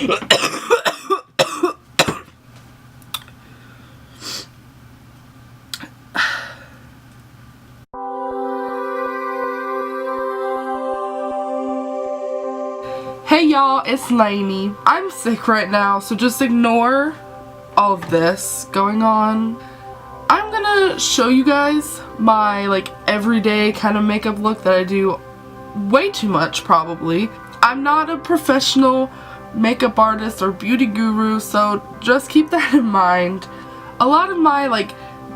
Hey y'all, it's Lainey. I'm sick right now, so just ignore all of this going on. I'm gonna show you guys my everyday kind of makeup look that I do way too much probably. I'm not a professional makeup artist or beauty guru, so just keep that in mind. A lot of my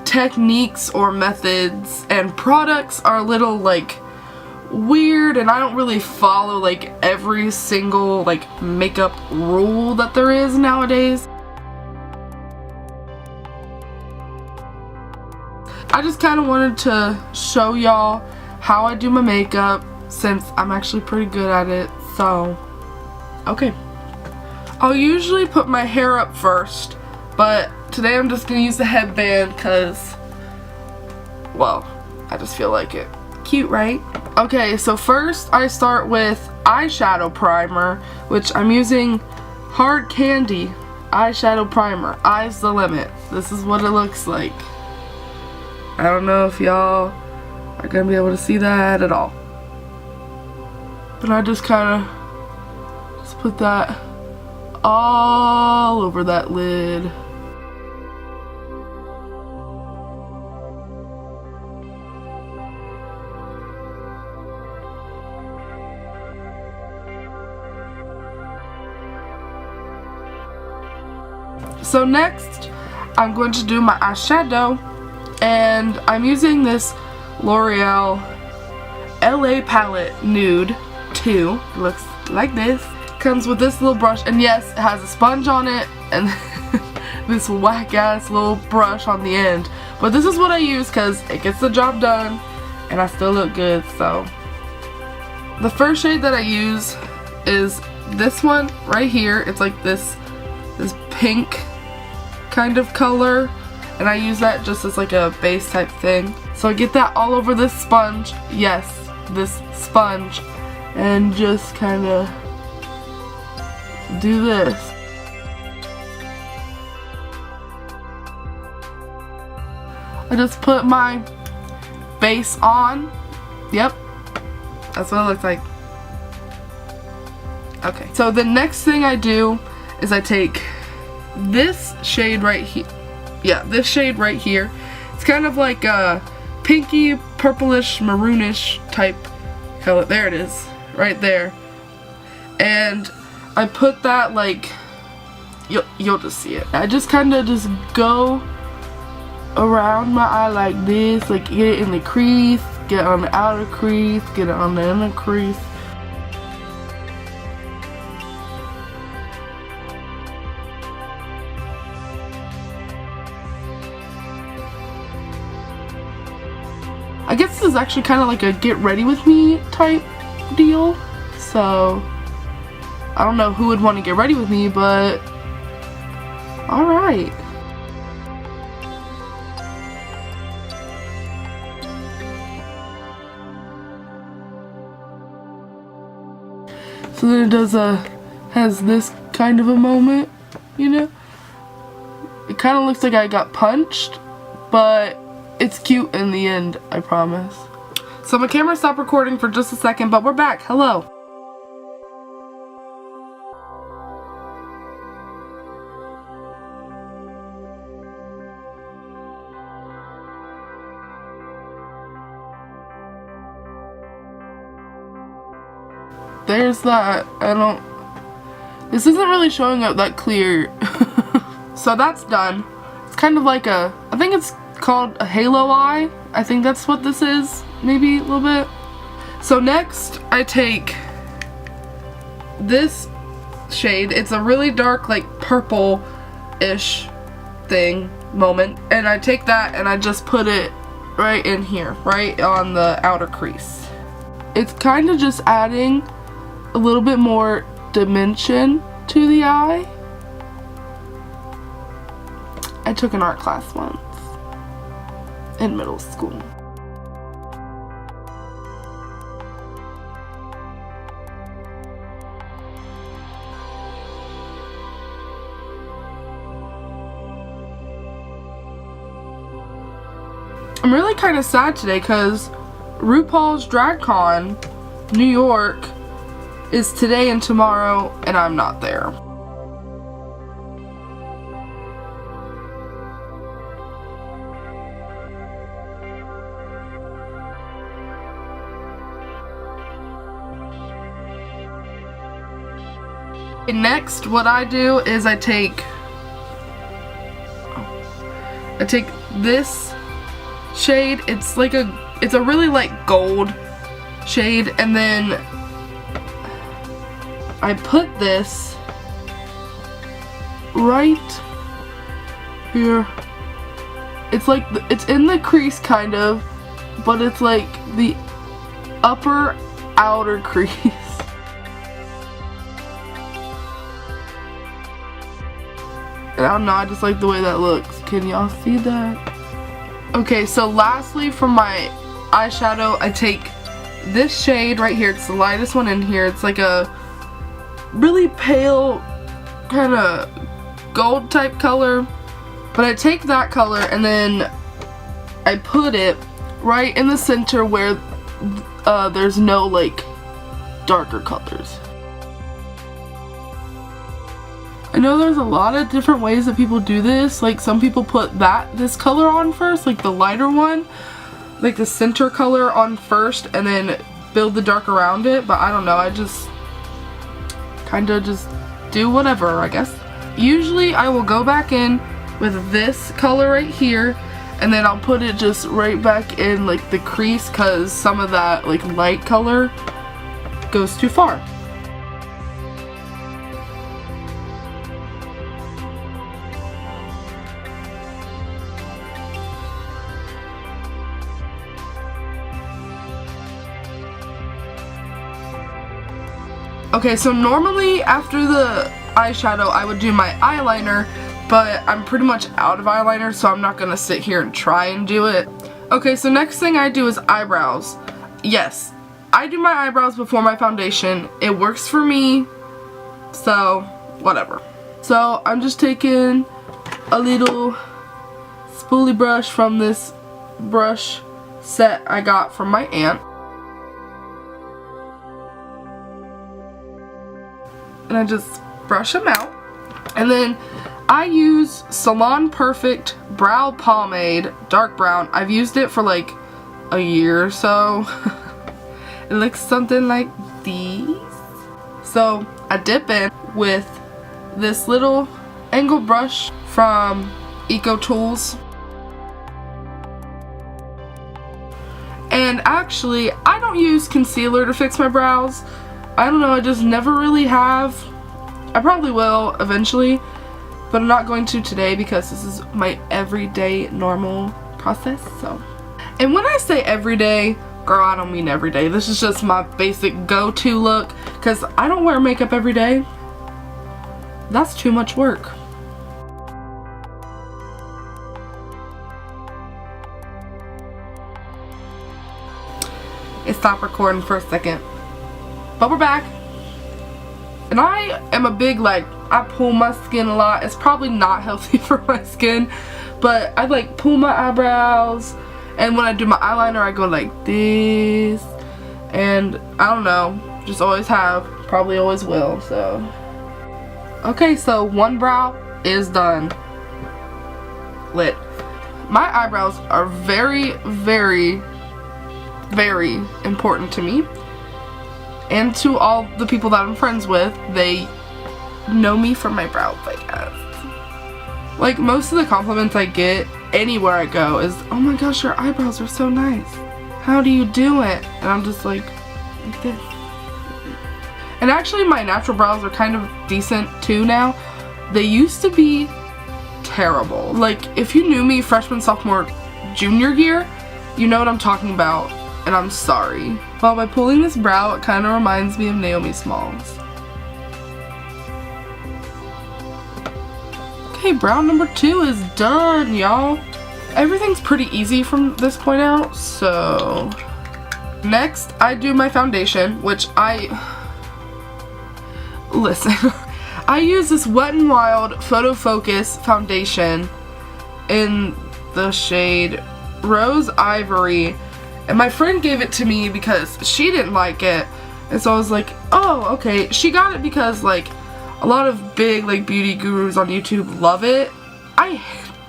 techniques or methods and products are a little weird, and I don't really follow every single makeup rule that there is nowadays. I just kind of wanted to show y'all how I do my makeup since I'm actually pretty good at it. So okay, I'll usually put my hair up first, but today I'm just gonna use the headband because, well, I just feel like it. Cute, right? Okay, so first I start with eyeshadow primer, which I'm using Hard Candy eyeshadow primer. Eyes the limit. This is what it looks like. I don't know if y'all are gonna be able to see that at all, but I just kind of put that all over that lid. So next, I'm going to do my eyeshadow, and I'm using this L'Oreal LA Palette Nude 2. It looks like this. Comes with this little brush, and yes, it has a sponge on it, and this whack-ass little brush on the end. But this is what I use because it gets the job done, and I still look good, so. The first shade that I use is this one right here. It's like this pink kind of color, and I use that just as a base type thing. So I get that all over this sponge, yes, this sponge, and just kind of do this. I just put my base on. Yep, that's what it looks like. Okay, so the next thing I do is I take this shade right here. Yeah, this shade right here. It's kind of like a pinky, purplish, maroonish type color. There it is, right there. And I put that you'll just see it. I just kind of just go around my eye like this, get it in the crease, get it on the outer crease, get it on the inner crease. I guess this is actually kind of like a get ready with me type deal, so I don't know who would want to get ready with me, but alright. So then it has this kind of a moment, you know? It kind of looks like I got punched, but it's cute in the end, I promise. So my camera stopped recording for just a second, but we're back. Hello. There's that. This isn't really showing up that clear. So that's done. It's kind of like I think it's called a halo eye. I think that's what this is, maybe a little bit. So next I take this shade. It's a really dark purple-ish moment, and I take that and I just put it right in here, right on the outer crease. It's kind of just adding a little bit more dimension to the eye. I took an art class once in middle school. I'm really kind of sad today because RuPaul's Drag Con New York is today and tomorrow, and I'm not there. Next, what I do is I take this shade. It's a really like gold shade, and then I put this right here. It's like it's in the crease kind of, but it's like the upper outer crease. I don't know, I just like the way that looks. Can y'all see that? Okay, so lastly for my eyeshadow, I take this shade right here. It's the lightest one in here. It's like a really pale kind of gold type color. But I take that color and then I put it right in the center where there's no like darker colors. I know there's a lot of different ways that people do this. Like some people put this color on first, like the lighter one, like the center color on first, and then build the dark around it. But I don't know, I just kind of just do whatever, I guess. Usually I will go back in with this color right here, and then I'll put it just right back in like the crease, because some of that like light color goes too far. Okay, so normally after the eyeshadow I would do my eyeliner, but I'm pretty much out of eyeliner, so I'm not gonna sit here and try and do it. Okay, so next thing I do is eyebrows. Yes, I do my eyebrows before my foundation. It works for me, so whatever. So I'm just taking a little spoolie brush from this brush set I got from my aunt. And I just brush them out. And then I use Salon Perfect Brow Pomade, dark brown. I've used it for like a year or so. It looks something like these. So I dip in with this little angle brush from Eco Tools. And actually, I don't use concealer to fix my brows. I don't know, I just never really have. I probably will eventually, but I'm not going to today because this is my everyday normal process. So, and when I say everyday, girl, I don't mean every day. This is just my basic go-to look, because I don't wear makeup every day. That's too much work. It stopped recording for a second. But we're back. And I am a big, like, I pull my skin a lot. It's probably not healthy for my skin, but I like pull my eyebrows, and when I do my eyeliner I go like this, and I don't know, just always have, probably always will. So okay, so one brow is done. Lit. My eyebrows are very, very, very important to me. And to all the people that I'm friends with. They know me from my brows, I guess. Like, most of the compliments I get anywhere I go is, oh my gosh, your eyebrows are so nice. How do you do it? And I'm just like this. And actually my natural brows are kind of decent too now. They used to be terrible. Like, if you knew me freshman, sophomore, junior year, you know what I'm talking about. And I'm sorry. Well, by pulling this brow, it kind of reminds me of Naomi Smalls. Okay, brow number 2 is done, y'all. Everything's pretty easy from this point out, so... Next, I do my foundation, which Listen. I use this Wet n Wild Photo Focus foundation in the shade Rose Ivory. And my friend gave it to me because she didn't like it. And so I was like, oh, okay. She got it because like a lot of big like beauty gurus on YouTube love it. I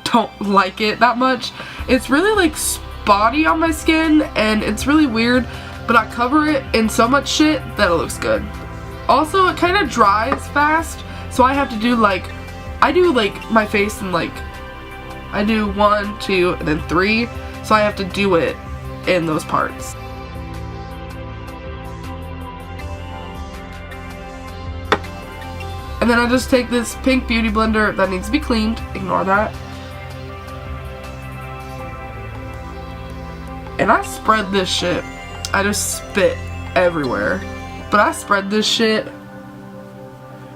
don't like it that much. It's really like spotty on my skin and it's really weird, but I cover it in so much shit that it looks good. Also, it kind of dries fast, so I have to do like, I do like my face in like, I do 1, 2, and then 3, so I have to do it in those parts. And then I just take this pink beauty blender that needs to be cleaned, ignore that. And I spread this shit. I just spit everywhere. But I spread this shit.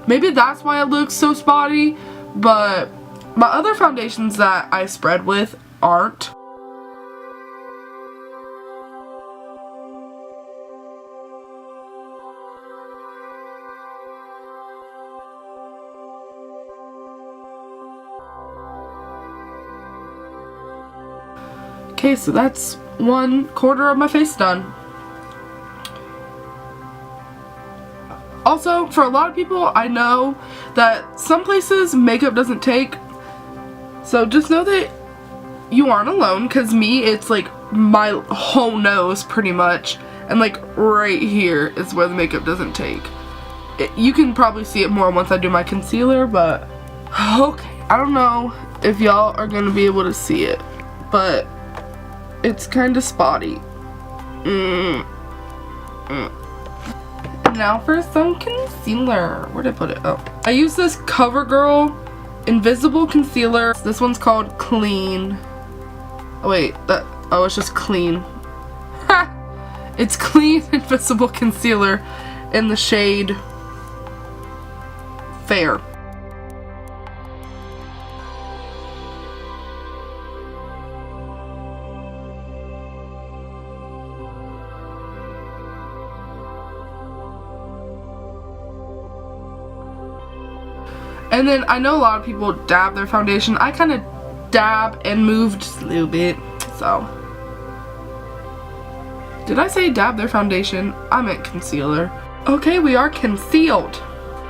Maybe that's why it looks so spotty, but my other foundations that I spread with aren't. Okay, so that's 1/4 of my face done. Also, for a lot of people, I know that some places makeup doesn't take. So just know that you aren't alone, because me, it's like my whole nose pretty much. And like right here is where the makeup doesn't take. You can probably see it more once I do my concealer, but okay. I don't know if y'all are going to be able to see it, but it's kind of spotty. Now for some concealer. Where'd I put it? Oh. I use this CoverGirl Invisible Concealer. This one's called Clean. Oh wait, it's just Clean. Ha! It's Clean Invisible Concealer in the shade Fair. And then I know a lot of people dab their foundation. I kind of dab and move just a little bit. So, did I say dab their foundation? I meant concealer. Okay, we are concealed.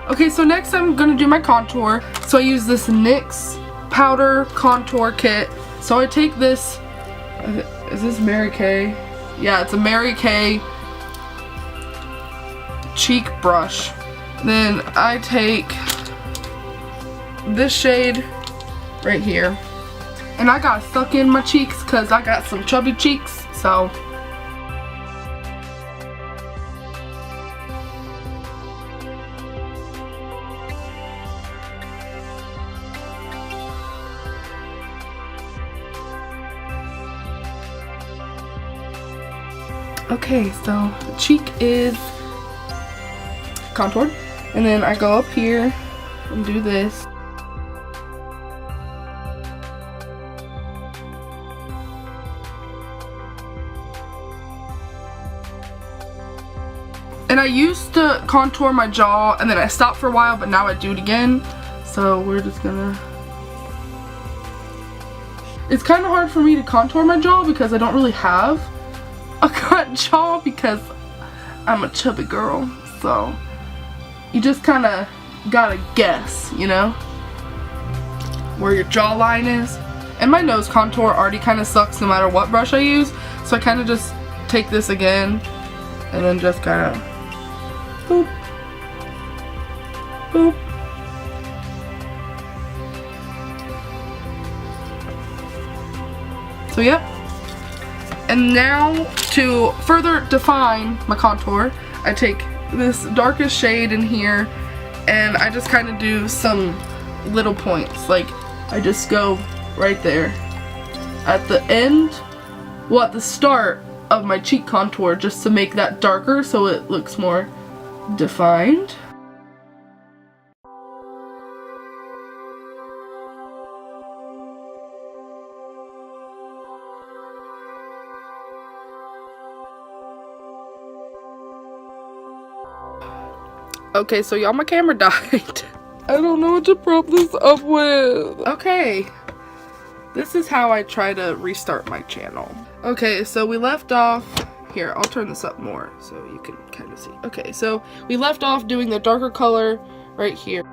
Okay, so next I'm going to do my contour. So I use this NYX powder contour kit. So I take this, is this Mary Kay? Yeah, it's a Mary Kay cheek brush. Then I take this shade right here, and I gotta suck in my cheeks because I got some chubby cheeks, so okay, so the cheek is contoured, and then I go up here and do this. And I used to contour my jaw and then I stopped for a while, but now I do it again. So we're just gonna... It's kind of hard for me to contour my jaw because I don't really have a cut jaw because I'm a chubby girl. So you just kind of gotta guess, you know, where your jawline is. And my nose contour already kind of sucks no matter what brush I use. So I kind of just take this again and then just kind of boop, boop. So yep. And now to further define my contour, I take this darkest shade in here and I just kind of do some little points. Like I just go right there at the end, well at the start of my cheek contour, just to make that darker so it looks more defined. Okay, so y'all, my camera died. I don't know what to prop this up with. Okay, This is how I try to restart my channel. Okay, so we left off, here, I'll turn this up more so you can kind of see. Okay, so we left off doing the darker color right here.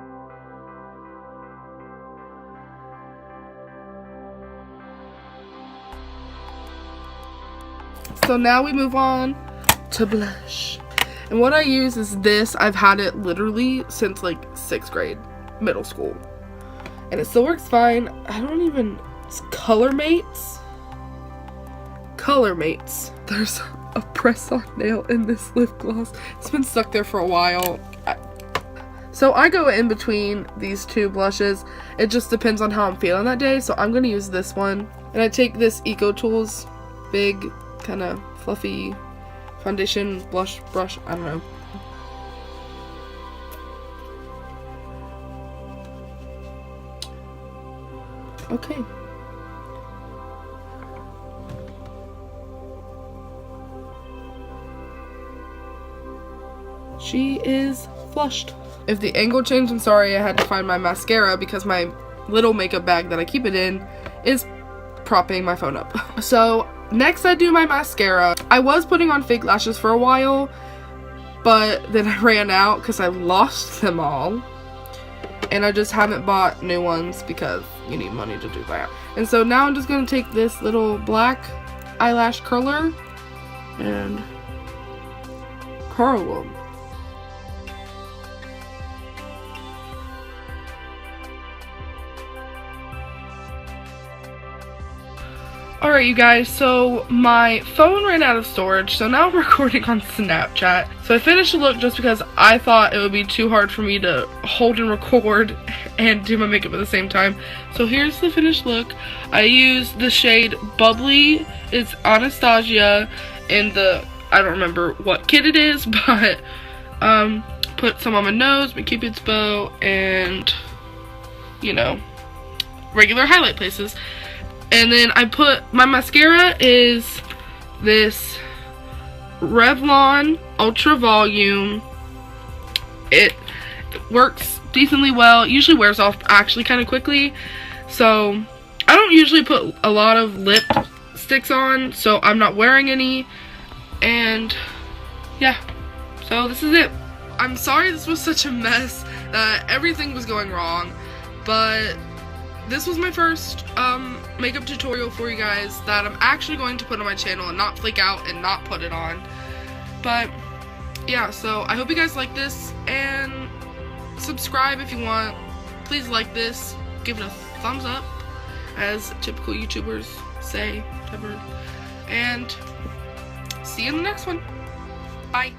So now we move on to blush. And what I use is this. I've had it literally since like 6th grade, middle school. And it still works fine. I don't even, it's Color Mates. Color Mates. There's a press-on nail in this lip gloss. It's been stuck there for a while. So I go in between these two blushes. It just depends on how I'm feeling that day. So I'm going to use this one. And I take this EcoTools big, kind of fluffy foundation blush brush. I don't know. Okay. She is flushed. If the angle changed, I'm sorry, I had to find my mascara because my little makeup bag that I keep it in is propping my phone up. So next I do my mascara. I was putting on fake lashes for a while, but then I ran out because I lost them all. And I just haven't bought new ones because you need money to do that. And so now I'm just going to take this little black eyelash curler and curl them. Alright you guys, so my phone ran out of storage, so now I'm recording on Snapchat. So I finished the look just because I thought it would be too hard for me to hold and record and do my makeup at the same time. So here's the finished look. I used the shade Bubbly. It's Anastasia in the, I don't remember what kit it is, but put some on my nose, my Cupid's bow, and, you know, regular highlight places. And then I put, my mascara is this Revlon Ultra Volume. It works decently well. It usually wears off actually kind of quickly. So I don't usually put a lot of lipsticks on, so I'm not wearing any. And yeah, so this is it. I'm sorry this was such a mess, everything was going wrong, but this was my first makeup tutorial for you guys that I'm actually going to put on my channel and not flake out and not put it on. But yeah, so I hope you guys like this, and subscribe if you want. Please like this, give it a thumbs up, as typical YouTubers say, whatever. And see you in the next one. Bye.